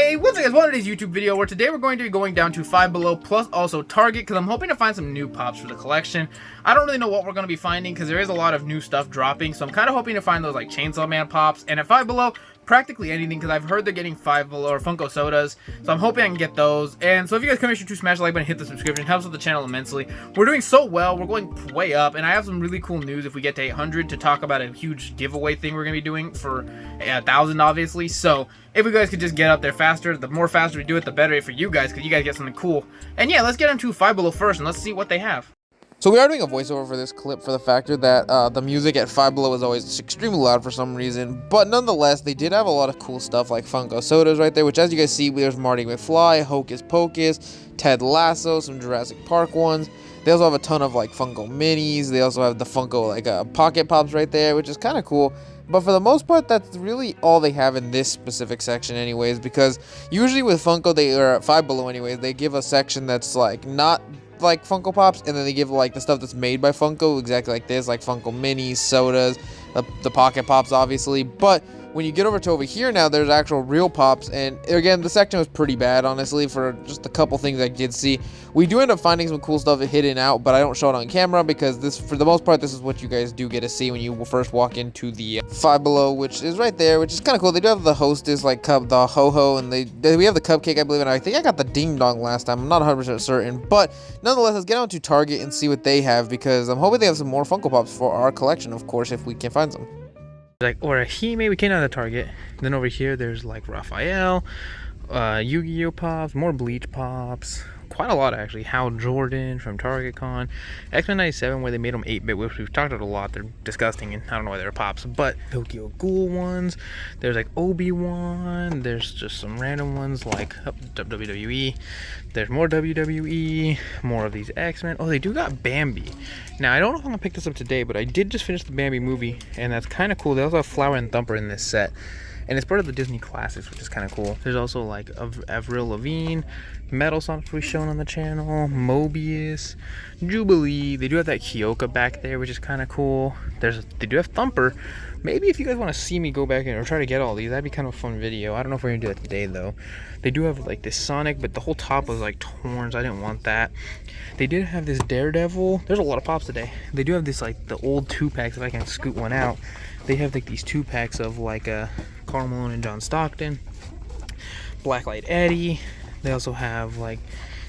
Hey, what's up guys, welcome to today's YouTube video where today we're going to be going down to Five Below plus also Target because I'm hoping to find some new pops for the collection. I don't really know what we're going to be finding because there is a lot of new stuff dropping, so I'm kind of hoping to find those like Chainsaw Man pops, and at Five Below, practically anything because I've heard they're getting Five Below or Funko sodas, so I'm hoping I can get those. And so if you guys come, make sure to smash the like button and hit the subscription. It helps with the channel immensely. We're doing so well, we're going way up, and I have some really cool news if we get to 800 to talk about a huge giveaway thing we're going to be doing for 1,000 obviously. So if you guys could just get up there faster, the more faster we do it, the better for you guys because you guys get something cool. And yeah, let's get into Five Below first and let's see what they have. So we are doing a voiceover for this clip for the factor that the music at Five Below is always extremely loud for some reason, but nonetheless, they did have a lot of cool stuff like Funko sodas right there, which as you guys see, there's Marty McFly, Hocus Pocus, Ted Lasso, some Jurassic Park ones. They also have a ton of like Funko minis. They also have the Funko like pocket pops right there, which is kind of cool. But for the most part, that's really all they have in this specific section anyways, because usually with Funko, or at Five Below anyways, they give a section that's like not like Funko Pops, and then they give like the stuff that's made by Funko, exactly like this, like Funko minis, sodas, the pocket pops obviously. But when you get over here now, there's actual real pops, and again, the section was pretty bad honestly for just a couple things I did see. We do end up finding some cool stuff hidden out, but I don't show it on camera because this, for the most part, this is what you guys do get to see when you first walk into the Five Below, which is right there, which is kind of cool. They do have the hostess like cup, the ho-ho, and we have the cupcake, I believe, and I think I got the ding dong last time. I'm not 100% certain, but nonetheless, let's get on to Target and see what they have because I'm hoping they have some more Funko Pops for our collection, of course, if we can find some. Like, or a He-Man, we came down to Target. Then over here, there's like Raphael, Yu-Gi-Oh pops, more Bleach pops, quite a lot actually. Hal Jordan from Target Con, X-Men 97 where they made them 8-bit, which we've talked about a lot. They're disgusting and I don't know why they're pops, but Tokyo Ghoul ones. There's like Obi-Wan. There's just some random ones like WWE. There's more WWE, more of these X-Men. Oh, they do got Bambi. Now, I don't know if I'm going to pick this up today, but I did just finish the Bambi movie, and that's kind of cool. They also have Flower and Thumper in this set, and it's part of the Disney Classics, which is kind of cool. There's also, like, Avril Lavigne, Metal Sonic we've shown on the channel, Mobius, Jubilee. They do have that Kyoka back there, which is kind of cool. They do have Thumper. Maybe if you guys want to see me go back in or try to get all these, that'd be kind of a fun video. I don't know if we're going to do that today, though. They do have, like, this Sonic, but the whole top was, like, torn, so I didn't want that. They did have this Daredevil. There's a lot of pops today. They do have this, like, the old 2-packs, if I can scoot one out. They have, like, these 2-packs of, like, Karl Malone and John Stockton. Blacklight Eddie. They also have, like,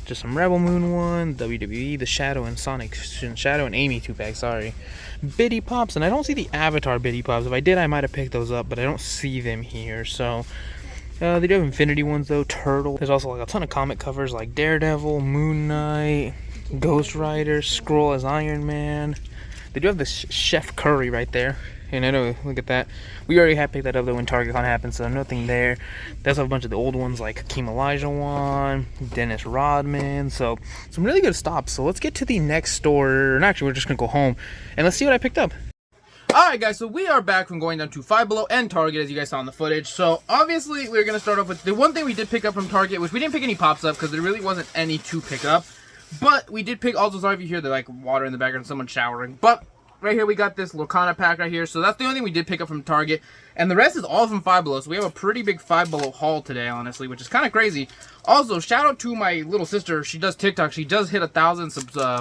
just some Rebel Moon one, WWE, the Shadow and Sonic, Shadow and Amy 2-pack, sorry. Biddy Pops, and I don't see the Avatar Biddy Pops. If I did, I might have picked those up, but I don't see them here, so. They do have Infinity ones, though, Turtle. There's also, like, a ton of comic covers, like Daredevil, Moon Knight, Ghost Rider, Skrull as Iron Man. They do have this Chef Curry right there. And I know, look at that. We already had picked that up though when Target Con happened, so nothing there. They also have a bunch of the old ones like Hakeem Olajuwon, Dennis Rodman. So some really good stops. So let's get to the next store. And actually, we're just gonna go home and let's see what I picked up. Alright guys, so we are back from going down to Five Below and Target, as you guys saw in the footage. So obviously we're gonna start off with the one thing we did pick up from Target, which we didn't pick any pops up because there really wasn't any to pick up. But we did pick, also sorry if you hear the like water in the background, someone showering. But right here we got this Lorcana pack right here, so that's the only thing we did pick up from Target, and the rest is all from Five Below, so we have a pretty big Five Below haul today, honestly, which is kind of crazy. Also, shout out to my little sister. She does TikTok. She does hit 1,000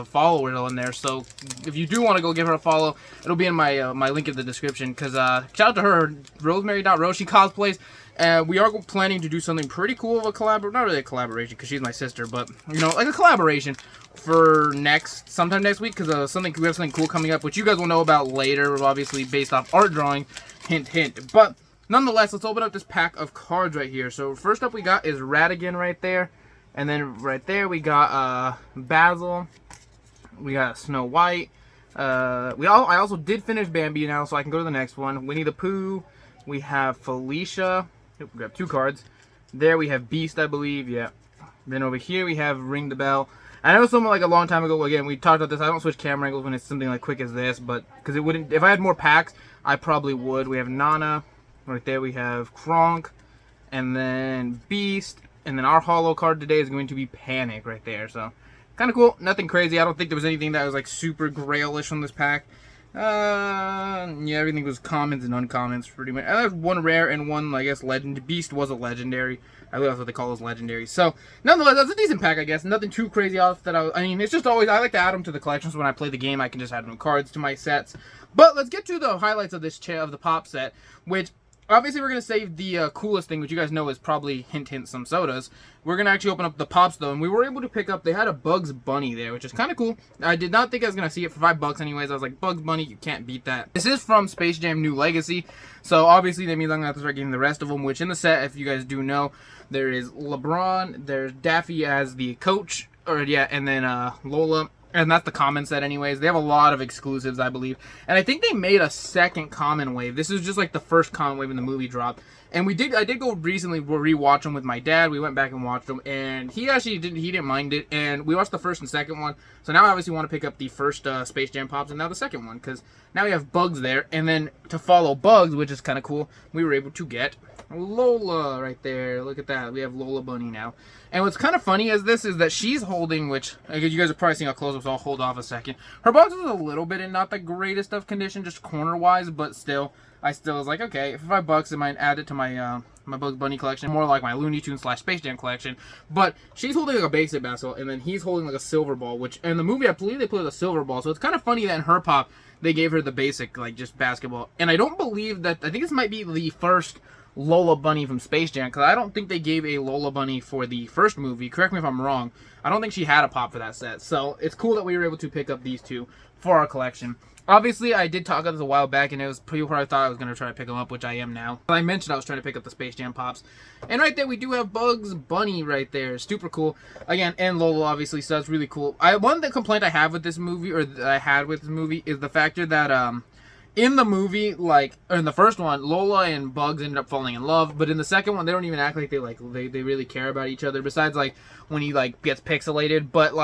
followers on there, so if you do want to go give her a follow, it'll be in my my link in the description, because shout out to her, Rosemary.Rose. She cosplays, and we are planning to do something pretty cool of a collab, not really a collaboration, because she's my sister, but, you know, like a collaboration for sometime next week, because we have something cool coming up, which you guys will know about later, obviously based off art drawing, hint hint. But nonetheless, let's open up this pack of cards right here. So first up we got is Ratigan right there, and then right there we got Basil, we got Snow White, I also did finish Bambi now, so I can go to the next one. Winnie the Pooh, we have Felicia. We grab 2 cards. There we have Beast, I believe, yeah. Then over here we have Ring the Bell. I know someone like a long time ago, again, we talked about this. I don't switch camera angles when it's something like quick as this, but because it wouldn't, if I had more packs, I probably would. We have Nana, right there we have Kronk, and then Beast, and then our holo card today is going to be Panic right there, so kind of cool. Nothing crazy. I don't think there was anything that was like super grailish on this pack. Yeah, everything was commons and uncommons pretty much. I had one rare and one, I guess, legend. Beast was a legendary. I believe that's what they call those legendaries. So, nonetheless, that's a decent pack, I guess. Nothing too crazy off that I mean, it's just always, I like to add them to the collection, so when I play the game, I can just add them cards to my sets. But let's get to the highlights of this of the pop set, which obviously we're going to save the coolest thing, which you guys know is probably, hint, hint, some sodas. We're going to actually open up the pops, though, and we were able to pick up, they had a Bugs Bunny there, which is kind of cool. I did not think I was going to see it for $5 anyways. I was like, Bugs Bunny, you can't beat that. This is from Space Jam New Legacy, so obviously that means I'm going to have to start getting the rest of them, which in the set, if you guys do know, there is LeBron, there's Daffy as the coach, or yeah, and then Lola. And that's the common set anyways. They have a lot of exclusives, I believe. And I think they made a second common wave. This is just like the first common wave in the movie drop. And I did go recently rewatch them with my dad. We went back and watched them. And he actually didn't mind it. And we watched the first and second one. So now I obviously want to pick up the first Space Jam Pops and now the second one. Because now we have Bugs there. And then to follow Bugs, which is kind of cool, we were able to get Lola right there. Look at that. We have Lola Bunny now. And what's kind of funny is that she's holding, which you guys are probably seeing a close-up, so I'll hold off a second. Her box is a little bit in not the greatest of condition, just corner-wise, but still, I still was like, okay, for $5, I might add it to my my Bugs Bunny collection, more like my Looney Tunes / Space Jam collection. But she's holding like a basic basketball, and then he's holding like a silver ball, which in the movie I believe they put a silver ball, so it's kind of funny that in her pop they gave her the basic like just basketball. And I don't believe that. I think this might be the first Lola Bunny from Space Jam, because I don't think they gave a Lola Bunny for the first movie. Correct me if I'm wrong. I don't think she had a pop for that set. So it's cool that we were able to pick up these two for our collection. Obviously, I did talk about this a while back, and it was pretty where I thought I was going to try to pick them up, which I am now. I mentioned I was trying to pick up the Space Jam Pops. And right there, we do have Bugs Bunny right there. Super cool. Again, and Lola, obviously, so that's really cool. One complaint I have with this movie, or that I had with this movie, is the factor that, in the movie, or in the first one, Lola and Bugs ended up falling in love, but in the second one, they don't even act like they really care about each other, besides, when he, gets pixelated, but,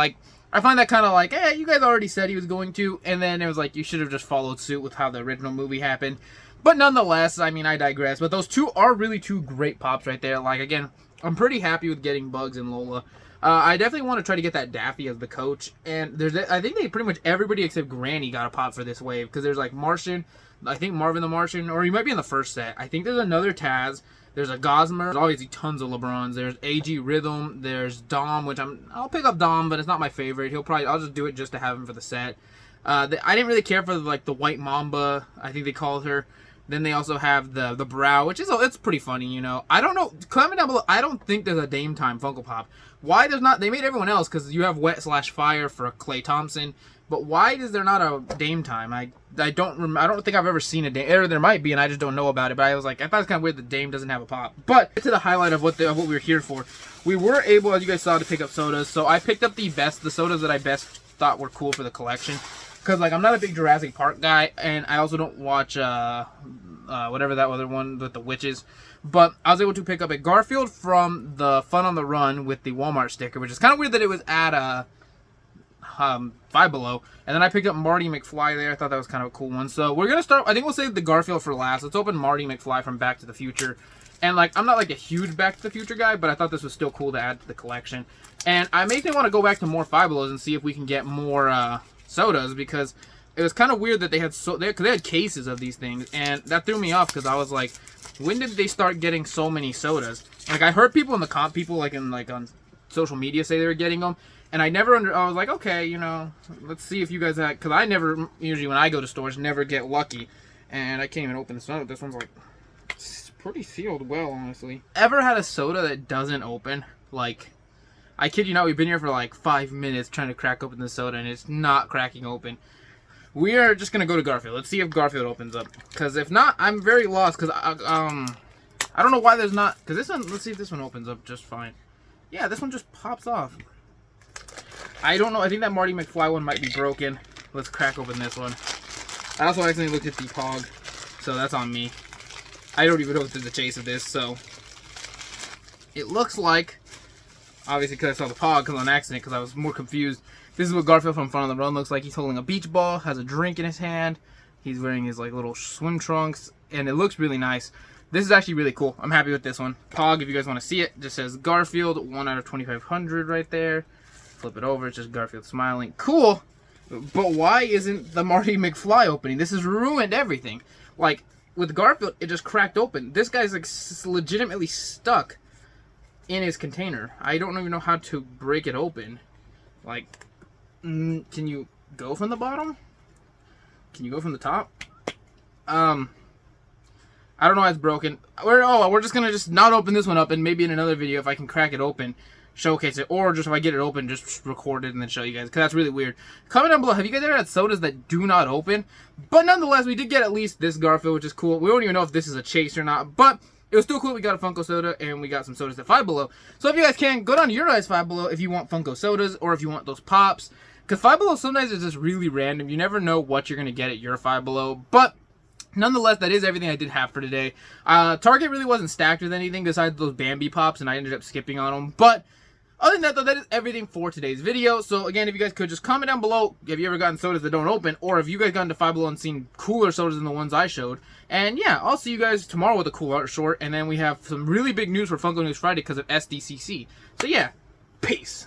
I find that kind of you guys already said he was going to, and then it was you should have just followed suit with how the original movie happened, but nonetheless, I mean, I digress, but those two are really two great pops right there. Again, I'm pretty happy with getting Bugs and Lola. I definitely want to try to get that Daffy as the coach, and I think pretty much everybody except Granny got a pop for this wave, because there's Martian, I think Marvin the Martian, or he might be in the first set. I think there's another Taz, there's a Gossamer, there's obviously tons of LeBrons, there's AG Rhythm, there's Dom, which I'll pick up Dom, but it's not my favorite. I'll just do it just to have him for the set. I didn't really care for the White Mamba, I think they called her. Then they also have the Brow, which it's pretty funny, you know. I don't know, comment down below, I don't think there's a Dame Time Funko Pop. Why there's not, they made everyone else, because you have Wet / Fire for Klay Thompson, but why is there not a Dame Time? I don't think I've ever seen a Dame, or there might be, and I just don't know about it, but I thought it's kind of weird that Dame doesn't have a pop. But, to the highlight of what we were here for, we were able, as you guys saw, to pick up sodas, so I picked up the sodas that I best thought were cool for the collection, because, I'm not a big Jurassic Park guy, and I also don't watch, whatever that other one with the witches. But I was able to pick up a Garfield from the Fun on the Run with the Walmart sticker, which is kind of weird that it was at Five Below. And then I picked up Marty McFly there. I thought that was kind of a cool one. So we're going to start, I think we'll save the Garfield for last. Let's open Marty McFly from Back to the Future. And I'm not a huge Back to the Future guy, but I thought this was still cool to add to the collection. And I makes me want to go back to more Five Belows and see if we can get more sodas, because it was kind of weird that they had cases of these things, and that threw me off, because I was like, when did they start getting so many sodas? I heard people in the on social media say they were getting them, and I was like, okay, you know, let's see if you guys had, because I never, usually when I go to stores, never get lucky, and I can't even open this one. This one's it's pretty sealed well, honestly. Ever had a soda that doesn't open? I kid you not, we've been here for 5 minutes trying to crack open the soda, and it's not cracking open. We are just going to go to Garfield. Let's see if Garfield opens up. Because if not, I'm very lost. Because I don't know why there's not... Because this one... Let's see if this one opens up just fine. Yeah, this one just pops off. I don't know. I think that Marty McFly one might be broken. Let's crack open this one. I also accidentally looked at the Pog. So that's on me. I don't even know if there's a chase of this. So it looks like... Obviously because I saw the Pog on accident. Because I was more confused. This is what Garfield from Fun on the Run looks like. He's holding a beach ball, has a drink in his hand. He's wearing his little swim trunks, and it looks really nice. This is actually really cool. I'm happy with this one. Pog, if you guys want to see it, just says Garfield, 1 out of 2,500 right there. Flip it over, it's just Garfield smiling. Cool. But why isn't the Marty McFly opening? This has ruined everything. Like, with Garfield, it just cracked open. This guy's like legitimately stuck in his container. I don't even know how to break it open. Like, can you go from the bottom? Can you go from the top? I don't know why it's broken. We're just gonna not open this one up, and maybe in another video, if I can crack it open, showcase it, or just if I get it open, just record it and then show you guys, because that's really weird. Comment down below, have you guys ever had sodas that do not open? But nonetheless, we did get at least this Garfield, which is cool. We don't even know if this is a chase or not, but it was still cool. We got a Funko soda, and we got some sodas at Five Below. So if you guys can, go down to your guys' Five Below if you want Funko sodas, or if you want those pops. Because Five Below sometimes is just really random. You never know what you're going to get at your Five Below. But nonetheless, that is everything I did have for today. Target really wasn't stacked with anything besides those Bambi pops, and I ended up skipping on them. But other than that, though, that is everything for today's video. So, again, if you guys could just comment down below, have you ever gotten sodas that don't open? Or have you guys gotten to Five Below and seen cooler sodas than the ones I showed? And, yeah, I'll see you guys tomorrow with a cool art short. And then we have some really big news for Funko News Friday because of SDCC. So, yeah, peace.